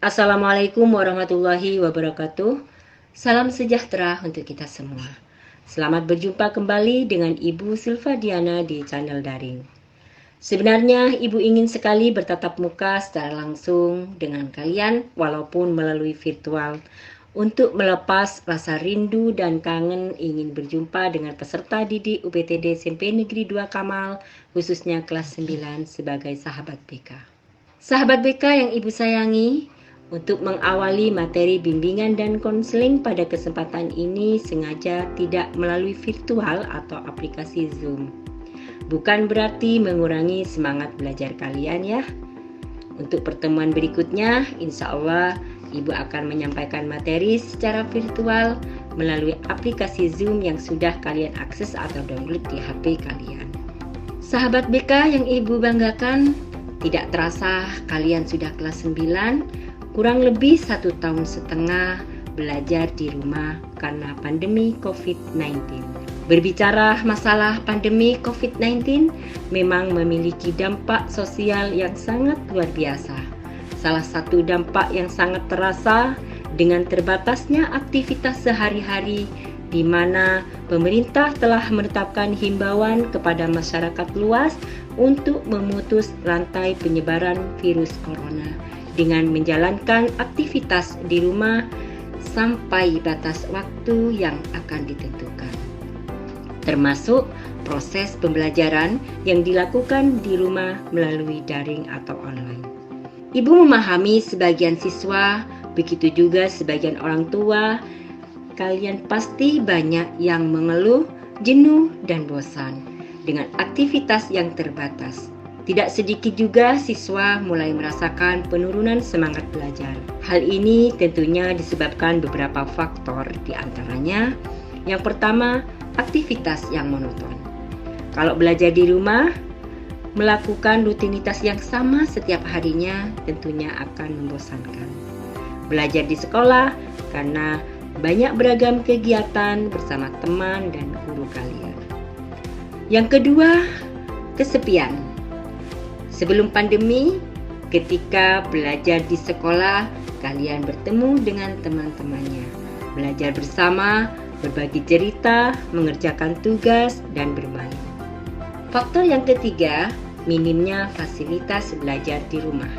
Assalamualaikum warahmatullahi wabarakatuh. Salam sejahtera untuk kita semua. Selamat berjumpa kembali dengan Ibu Silvadiana di channel daring. Sebenarnya Ibu ingin sekali bertatap muka secara langsung dengan kalian walaupun melalui virtual untuk melepas rasa rindu dan kangen ingin berjumpa dengan peserta didik UPTD SMP Negeri 2 Kamal, khususnya kelas 9 sebagai sahabat BK. Sahabat BK yang Ibu sayangi, untuk mengawali materi bimbingan dan konseling pada kesempatan ini sengaja tidak melalui virtual atau aplikasi Zoom. Bukan berarti mengurangi semangat belajar kalian ya. Untuk pertemuan berikutnya, insya Allah Ibu akan menyampaikan materi secara virtual melalui aplikasi Zoom yang sudah kalian akses atau download di HP kalian. Sahabat BK yang Ibu banggakan, tidak terasa kalian sudah kelas 9, kurang lebih 1,5 tahun belajar di rumah karena pandemi COVID-19. Berbicara masalah pandemi COVID-19 memang memiliki dampak sosial yang sangat luar biasa. Salah satu dampak yang sangat terasa dengan terbatasnya aktivitas sehari-hari di mana pemerintah telah menetapkan himbauan kepada masyarakat luas untuk memutus rantai penyebaran virus corona dengan menjalankan aktivitas di rumah sampai batas waktu yang akan ditentukan, termasuk proses pembelajaran yang dilakukan di rumah melalui daring atau online. Ibu memahami sebagian siswa, begitu juga sebagian orang tua, kalian pasti banyak yang mengeluh, jenuh, dan bosan dengan aktivitas yang terbatas. Tidak sedikit juga siswa mulai merasakan penurunan semangat belajar. Hal ini tentunya disebabkan beberapa faktor, di antaranya yang pertama, aktivitas yang monoton. Kalau belajar di rumah, melakukan rutinitas yang sama setiap harinya tentunya akan membosankan. Belajar di sekolah karena banyak beragam kegiatan bersama teman dan guru kalian. Yang kedua, kesepian. Sebelum pandemi, ketika belajar di sekolah, kalian bertemu dengan teman-temannya, belajar bersama, berbagi cerita, mengerjakan tugas, dan bermain. Faktor yang ketiga, minimnya fasilitas belajar di rumah.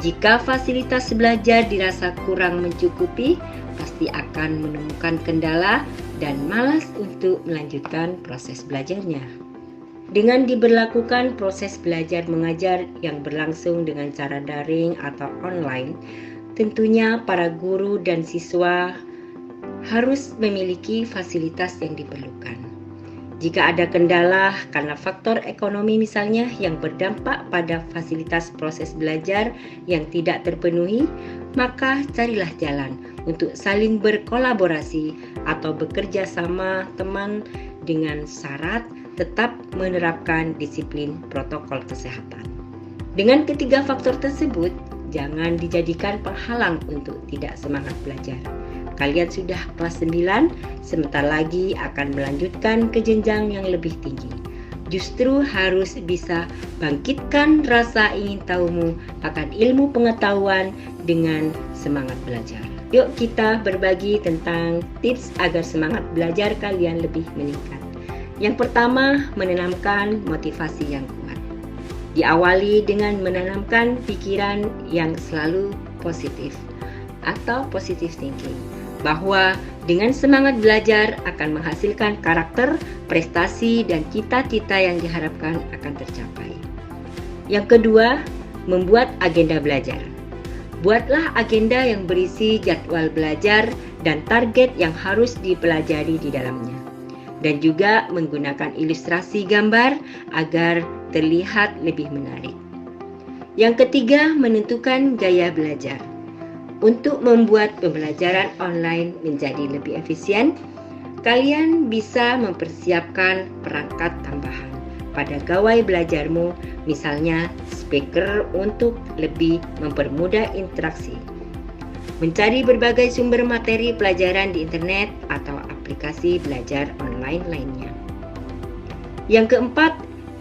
Jika fasilitas belajar dirasa kurang mencukupi, pasti akan menemukan kendala dan malas untuk melanjutkan proses belajarnya. Dengan diberlakukan proses belajar mengajar yang berlangsung dengan cara daring atau online, tentunya para guru dan siswa harus memiliki fasilitas yang diperlukan. Jika ada kendala karena faktor ekonomi misalnya yang berdampak pada fasilitas proses belajar yang tidak terpenuhi, maka carilah jalan untuk saling berkolaborasi atau bekerja sama teman dengan syarat tetap menerapkan disiplin protokol kesehatan. Dengan ketiga faktor tersebut, jangan dijadikan penghalang untuk tidak semangat belajar. Kalian sudah kelas 9, sebentar lagi akan melanjutkan ke jenjang yang lebih tinggi. Justru harus bisa bangkitkan rasa ingin tahumu akan ilmu pengetahuan dengan semangat belajar. Yuk kita berbagi tentang tips agar semangat belajar kalian lebih meningkat. Yang pertama, menanamkan motivasi yang kuat. Diawali dengan menanamkan pikiran yang selalu positif atau positive thinking, bahwa dengan semangat belajar akan menghasilkan karakter, prestasi, dan cita-cita yang diharapkan akan tercapai. Yang kedua, membuat agenda belajar. Buatlah agenda yang berisi jadwal belajar dan target yang harus dipelajari di dalamnya. Dan juga menggunakan ilustrasi gambar agar terlihat lebih menarik. Yang ketiga, menentukan gaya belajar. Untuk membuat pembelajaran online menjadi lebih efisien, kalian bisa mempersiapkan perangkat tambahan pada gawai belajarmu, misalnya speaker untuk lebih mempermudah interaksi. Mencari berbagai sumber materi pelajaran di internet atau aplikasi belajar online lainnya. Yang keempat,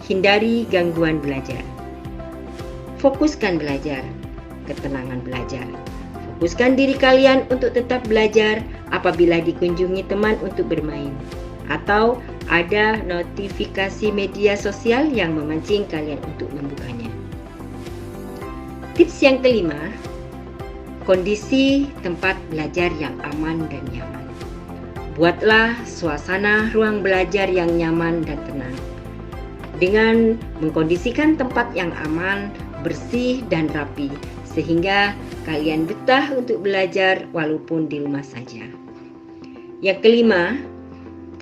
hindari gangguan belajar. Fokuskan belajar. ketenangan belajar. Fokuskan diri kalian untuk tetap belajar apabila dikunjungi teman untuk bermain, atau ada notifikasi media sosial yang memancing kalian untuk membukanya. Tips yang kelima, kondisi tempat belajar yang aman dan nyaman. Buatlah suasana ruang belajar yang nyaman dan tenang. Dengan mengkondisikan tempat yang aman, bersih dan rapi, sehingga kalian betah untuk belajar walaupun di rumah saja. Yang kelima,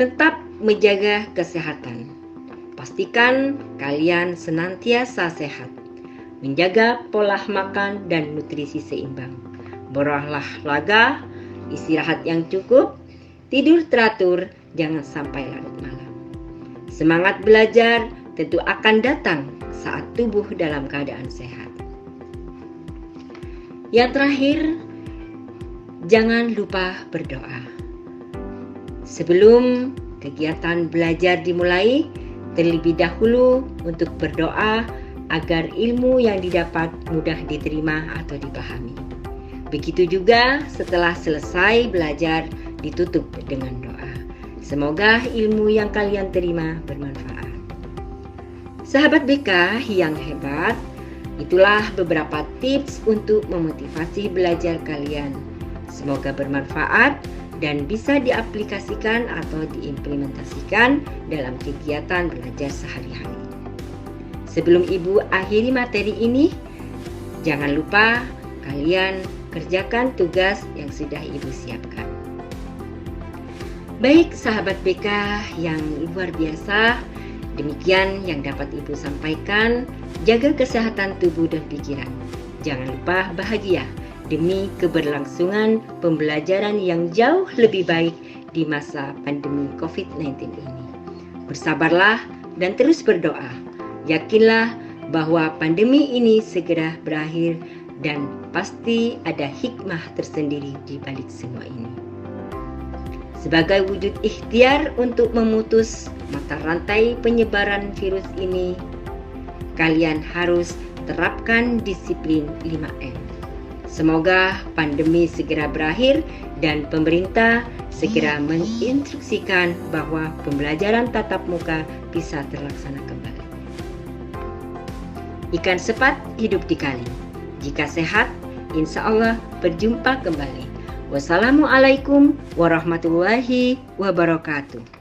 tetap menjaga kesehatan. Pastikan kalian senantiasa sehat. Menjaga pola makan dan nutrisi seimbang. Berolahraga, istirahat yang cukup, tidur teratur, jangan sampai larut malam. Semangat belajar tentu akan datang saat tubuh dalam keadaan sehat. Yang terakhir, jangan lupa berdoa. Sebelum kegiatan belajar dimulai, terlebih dahulu untuk berdoa agar ilmu yang didapat mudah diterima atau dipahami. Begitu juga setelah selesai belajar ditutup dengan doa. Semoga ilmu yang kalian terima bermanfaat. Sahabat BK yang hebat, itulah beberapa tips untuk memotivasi belajar kalian. Semoga bermanfaat dan bisa diaplikasikan atau diimplementasikan dalam kegiatan belajar sehari-hari. Sebelum Ibu akhiri materi ini, jangan lupa kalian kerjakan tugas yang sudah Ibu siapkan. Baik sahabat BK yang luar biasa, demikian yang dapat Ibu sampaikan. Jaga kesehatan tubuh dan pikiran. Jangan lupa bahagia demi keberlangsungan pembelajaran yang jauh lebih baik di masa pandemi COVID-19 ini. Bersabarlah dan terus berdoa. Yakinlah bahwa pandemi ini segera berakhir dan pasti ada hikmah tersendiri di balik semua ini. Sebagai wujud ikhtiar untuk memutus mata rantai penyebaran virus ini, kalian harus terapkan disiplin 5M. Semoga pandemi segera berakhir dan pemerintah segera menginstruksikan bahwa pembelajaran tatap muka bisa terlaksana kembali. Ikan sepat hidup di kali. Jika sehat, insya Allah berjumpa kembali. Wassalamualaikum warahmatullahi wabarakatuh.